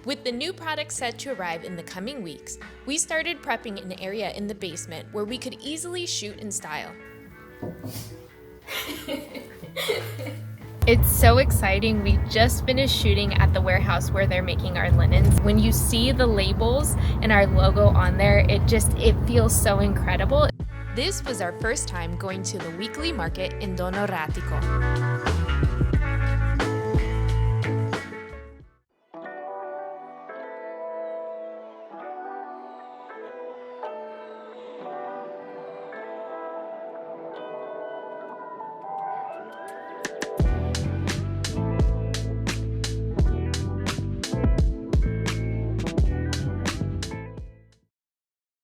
With the new products set to arrive in the coming weeks, we started prepping an area in the basement where we could easily shoot in style. It's so exciting. We just finished shooting at the warehouse where they're making our linens. When you see the labels and our logo on there, it feels so incredible. This was our first time going to the weekly market in Donoratico.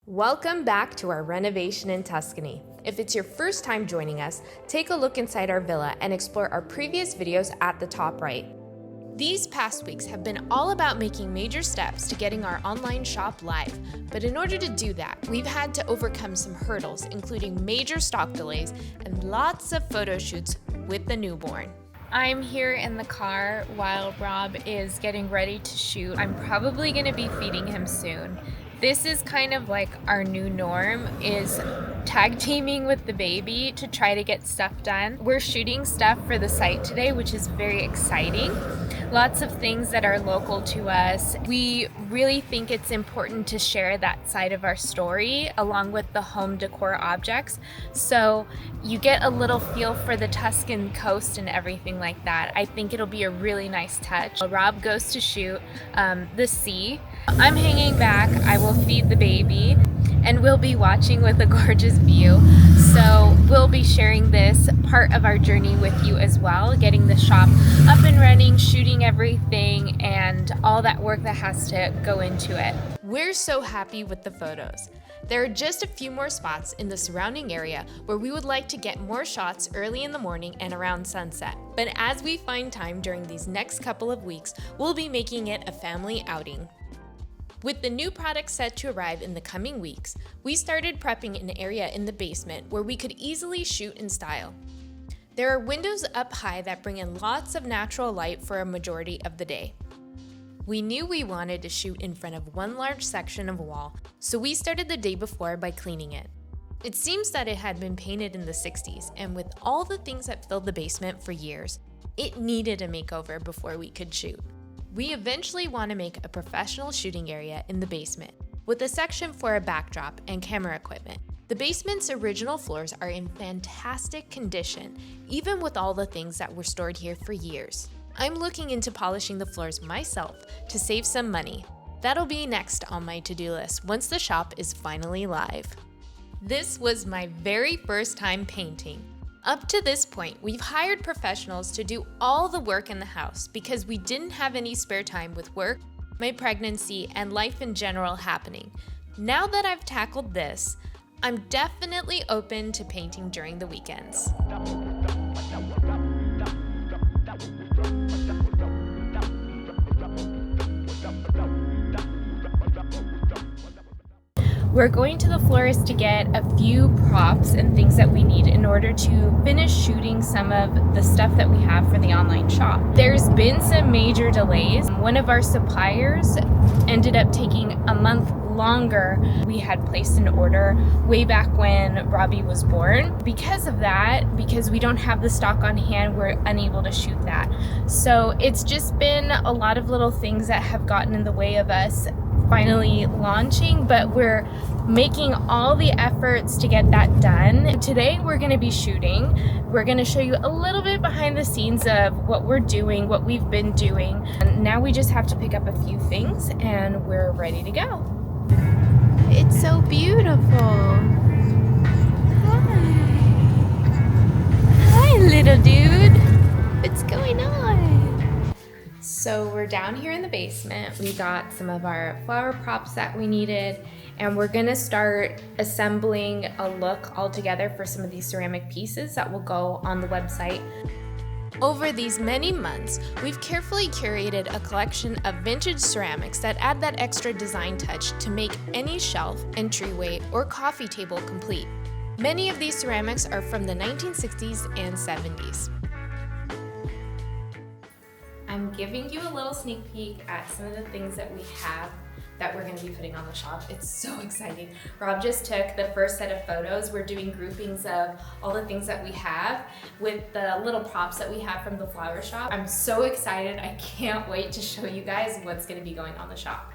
Welcome back to our renovation in Tuscany. If it's your first time joining us, take a look inside our villa and explore our previous videos at the top right. These past weeks have been all about making major steps to getting our online shop live, but in order to do that, we've had to overcome some hurdles, including major stock delays and lots of photo shoots with the newborn. I'm here in the car while Rob is getting ready to shoot. I'm probably going to be feeding him soon. This is kind of like our new norm, is tag teaming with the baby to try to get stuff done. We're shooting stuff for the site today, which is very exciting. Lots of things that are local to us. We really think it's important to share that side of our story along with the home decor objects. So you get a little feel for the Tuscan coast and everything like that. I think it'll be a really nice touch. Rob goes to shoot the sea. I'm hanging back. I will feed the baby and we'll be watching with a gorgeous view. So we'll be sharing this part of our journey with you as well, getting the shop up and running, shooting everything, and all that work that has to go into it. We're so happy with the photos. There are just a few more spots in the surrounding area where we would like to get more shots early in the morning and around sunset. But as we find time during these next couple of weeks, we'll be making it a family outing. With the new products set to arrive in the coming weeks, we started prepping an area in the basement where we could easily shoot in style. There are windows up high that bring in lots of natural light for a majority of the day. We knew we wanted to shoot in front of one large section of wall, so we started the day before by cleaning it. It seems that it had been painted in the 60s, and with all the things that filled the basement for years, it needed a makeover before we could shoot. We eventually want to make a professional shooting area in the basement, with a section for a backdrop and camera equipment. The basement's original floors are in fantastic condition, even with all the things that were stored here for years. I'm looking into polishing the floors myself to save some money. That'll be next on my to-do list once the shop is finally live. This was my very first time painting. Up to this point, we've hired professionals to do all the work in the house because we didn't have any spare time with work, my pregnancy, and life in general happening. Now that I've tackled this, I'm definitely open to painting during the weekends. We're going to the florist to get a few props and things that we need in order to finish shooting some of the stuff that we have for the online shop. There's been some major delays. One of our suppliers ended up taking a month longer. We had placed an order way back when Robbie was born. Because of that, because we don't have the stock on hand, we're unable to shoot that. So it's just been a lot of little things that have gotten in the way of us finally launching, but we're making all the efforts to get that done. Today we're going to be shooting. We're going to show you a little bit behind the scenes of what we're doing, what we've been doing. And now we just have to pick up a few things and we're ready to go. It's so beautiful. Hi. Hi, little dude. What's going on? So we're down here in the basement. We got some of our flower props that we needed, and we're gonna start assembling a look all together for some of these ceramic pieces that will go on the website. Over these many months, we've carefully curated a collection of vintage ceramics that add that extra design touch to make any shelf, entryway, or coffee table complete. Many of these ceramics are from the 1960s and 70s. I'm giving you a little sneak peek at some of the things that we have that we're going to be putting on the shop. It's so exciting. Rob just took the first set of photos. We're doing groupings of all the things that we have with the little props that we have from the flower shop. I'm so excited. I can't wait to show you guys what's going to be going on the shop.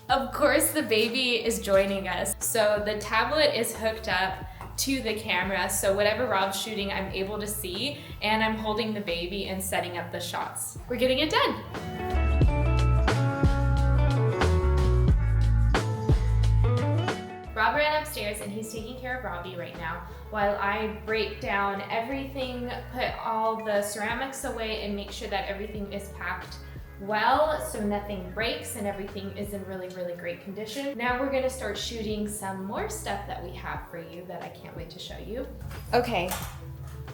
Of course, the baby is joining us. So the tablet is hooked up to the camera, so whatever Rob's shooting, I'm able to see, and I'm holding the baby and setting up the shots. We're getting it done. Rob ran upstairs and he's taking care of Robbie right now while I break down everything, put all the ceramics away, and make sure that everything is packed well so nothing breaks and everything is in really, really great condition. Now we're gonna start shooting some more stuff that we have for you that I can't wait to show you. Okay,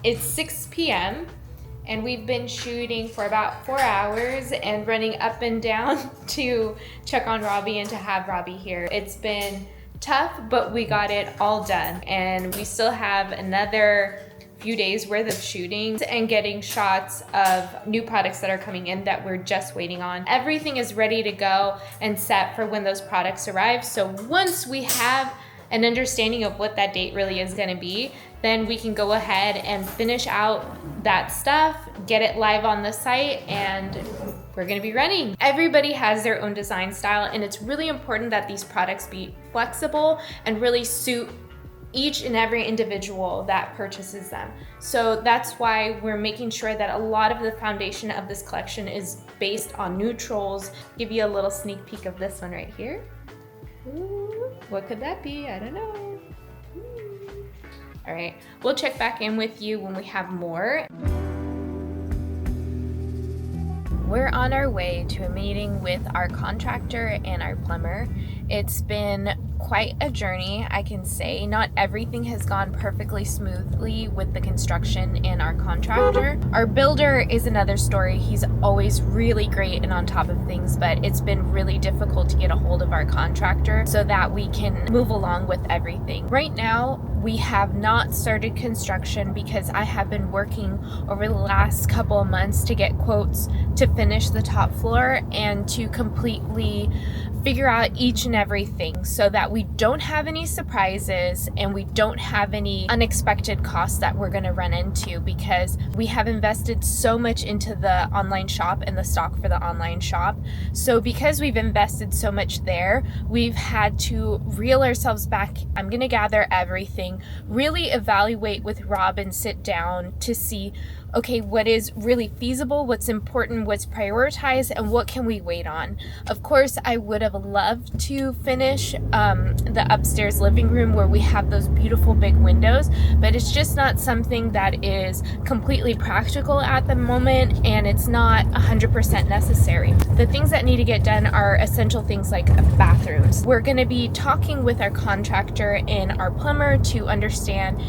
it's 6 p.m. and we've been shooting for about 4 hours and running up and down to check on Robbie and to have Robbie here. It's been tough, but we got it all done, and we still have another few days worth of shooting and getting shots of new products that are coming in that we're just waiting on. Everything is ready to go and set for when those products arrive. So once we have an understanding of what that date really is going to be, then we can go ahead and finish out that stuff, get it live on the site, and we're going to be running. Everybody has their own design style, and it's really important that these products be flexible and really suit each and every individual that purchases them. So that's why we're making sure that a lot of the foundation of this collection is based on neutrals. Give you a little sneak peek of this one right here. Ooh, what could that be? I don't know. All right, we'll check back in with you when we have more. We're on our way to a meeting with our contractor and our plumber. It's been quite a journey, I can say. Not everything has gone perfectly smoothly with the construction and our contractor. Our builder is another story. He's always really great and on top of things, but it's been really difficult to get a hold of our contractor so that we can move along with everything. Right now, we have not started construction because I have been working over the last couple of months to get quotes to finish the top floor and to completely figure out each and everything so that we don't have any surprises and we don't have any unexpected costs that we're going to run into, because we have invested so much into the online shop and the stock for the online shop. So because we've invested so much there, we've had to reel ourselves back. I'm going to gather everything, really evaluate with Rob and sit down to see, okay, what is really feasible, what's important, what's prioritized, and what can we wait on. Of course, I would have loved to finish the upstairs living room where we have those beautiful big windows, but it's just not something that is completely practical at the moment, and it's not 100% necessary. The things that need to get done are essential things like bathrooms. We're going to be talking with our contractor and our plumber to understand,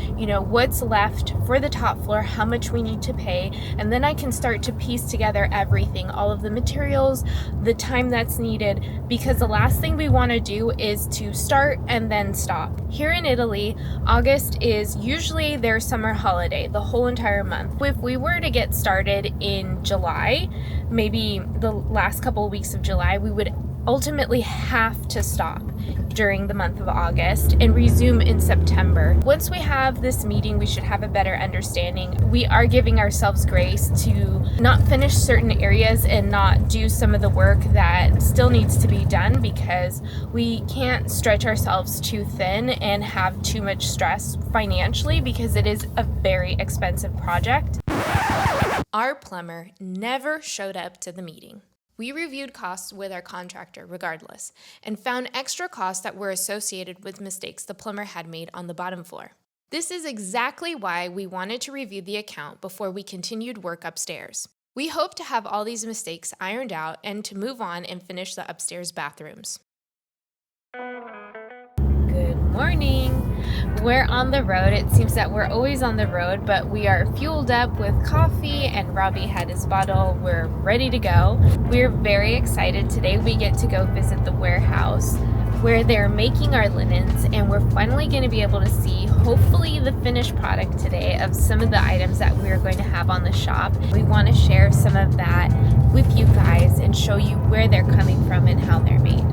what's left for the top floor, how much we need to pay, and then I can start to piece together everything, all of the materials, the time that's needed, because the last thing we want to do is to start and then stop. Here in Italy, August is usually their summer holiday, the whole entire month. If we were to get started in July, maybe the last couple of weeks of July, we would ultimately have to stop during the month of August and resume in September. Once we have this meeting, we should have a better understanding. We are giving ourselves grace to not finish certain areas and not do some of the work that still needs to be done, because we can't stretch ourselves too thin and have too much stress financially, because it is a very expensive project. Our plumber never showed up to the meeting. We reviewed costs with our contractor regardless and found extra costs that were associated with mistakes the plumber had made on the bottom floor. This is exactly why we wanted to review the account before we continued work upstairs. We hope to have all these mistakes ironed out and to move on and finish the upstairs bathrooms. Good morning. We're on the road. It seems that we're always on the road, but we are fueled up with coffee and Robbie had his bottle. We're ready to go. We're very excited. Today we get to go visit the warehouse. where they're making our linens, and we're finally going to be able to see hopefully the finished product today of some of the items that we're going to have on the shop. We want to share some of that with you guys and show you where they're coming from and how they're made.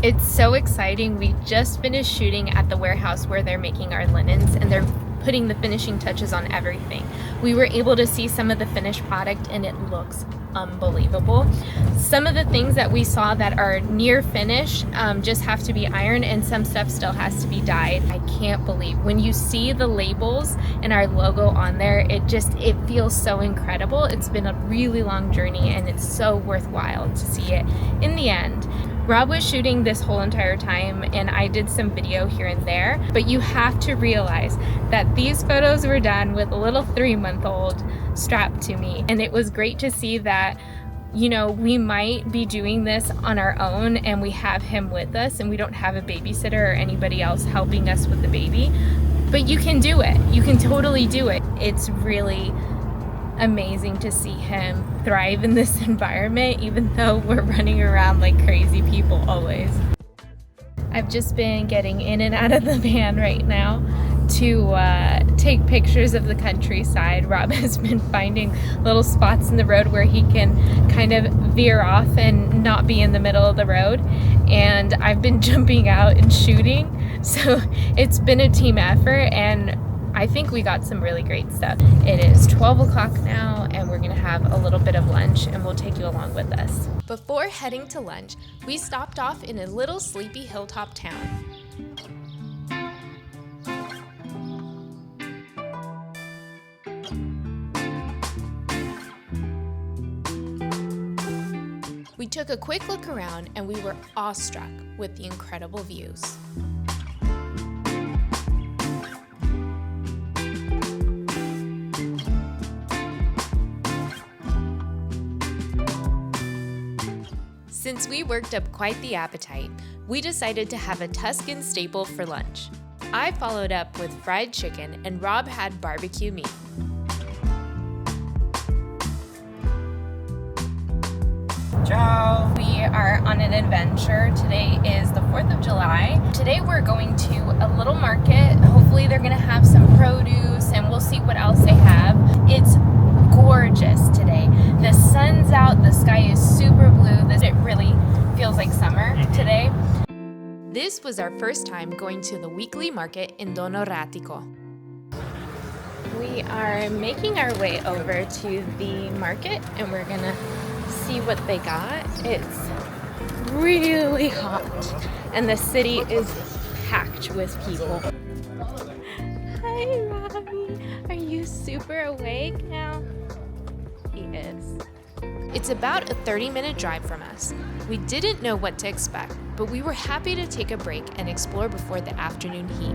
It's so exciting. We just finished shooting at the warehouse where they're making our linens, and they're putting the finishing touches on everything. We were able to see some of the finished product, and it looks unbelievable. Some of the things that we saw that are near finish just have to be ironed, and some stuff still has to be dyed. I can't believe when you see the labels and our logo on there, it feels so incredible. It's been a really long journey, and it's so worthwhile to see it in the end. Rob was shooting this whole entire time, and I did some video here and there, but you have to realize that these photos were done with a little 3-month-old strapped to me, and it was great to see that, you know, we might be doing this on our own and we have him with us and we don't have a babysitter or anybody else helping us with the baby, but you can do it. You can totally do it. It's really amazing to see him thrive in this environment, even though we're running around like crazy people always. I've just been getting in and out of the van right now to take pictures of the countryside. Rob has been finding little spots in the road where he can kind of veer off and not be in the middle of the road, and I've been jumping out and shooting, so it's been a team effort, and I think we got some really great stuff. It is 12 o'clock now, and we're gonna have a little bit of lunch, and we'll take you along with us. Before heading to lunch, we stopped off in a little sleepy hilltop town. We took a quick look around, and we were awestruck with the incredible views. Since we worked up quite the appetite, we decided to have a Tuscan staple for lunch. I followed up with fried chicken, and Rob had barbecue meat. Ciao! We are on an adventure. Today is the 4th of July. Today we're going to a little market. Hopefully they're gonna have some produce, and we'll see what else they have. It's gorgeous today. The sun's out, the sky is super blue. It really feels like summer today. This was our first time going to the weekly market in Donoratico. We are making our way over to the market, and we're gonna see what they got. It's really hot, and the city is packed with people. Hi, Robbie. Are you super awake now? He is. It's about a 30-minute drive from us. We didn't know what to expect, but we were happy to take a break and explore before the afternoon heat.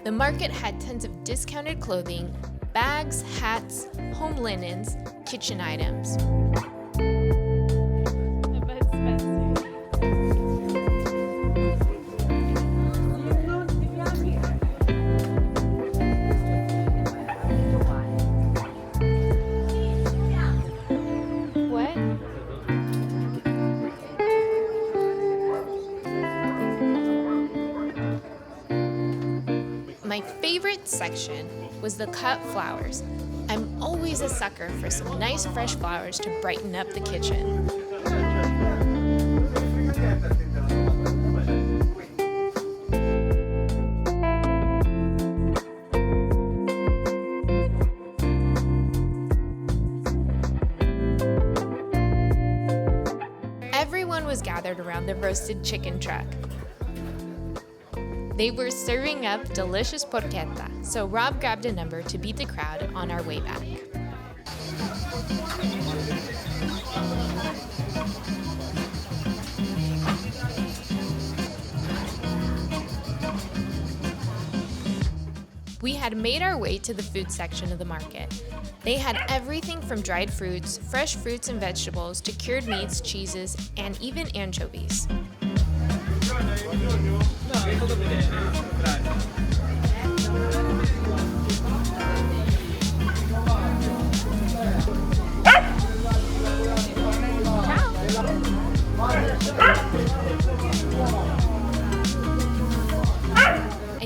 The market had tons of discounted clothing, bags, hats, home linens, kitchen items. My favorite section was the cut flowers. I'm always a sucker for some nice fresh flowers to brighten up the kitchen. Everyone was gathered around the roasted chicken truck. They were serving up delicious porchetta, so Rob grabbed a number to beat the crowd on our way back. We had made our way to the food section of the market. They had everything from dried fruits, fresh fruits and vegetables, to cured meats, cheeses, and even anchovies.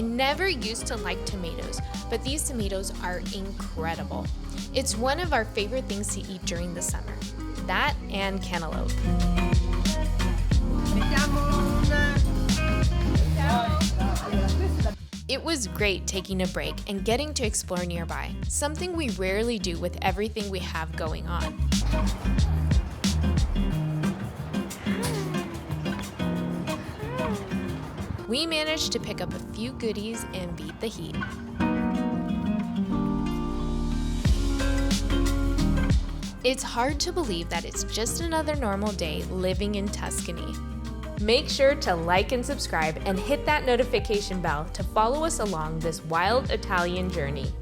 I never used to like tomatoes, but these tomatoes are incredible. It's one of our favorite things to eat during the summer. That and cantaloupe. It was great taking a break and getting to explore nearby, something we rarely do with everything we have going on. We managed to pick up a few goodies and beat the heat. It's hard to believe that it's just another normal day living in Tuscany. Make sure to like and subscribe and hit that notification bell to follow us along this wild Italian journey.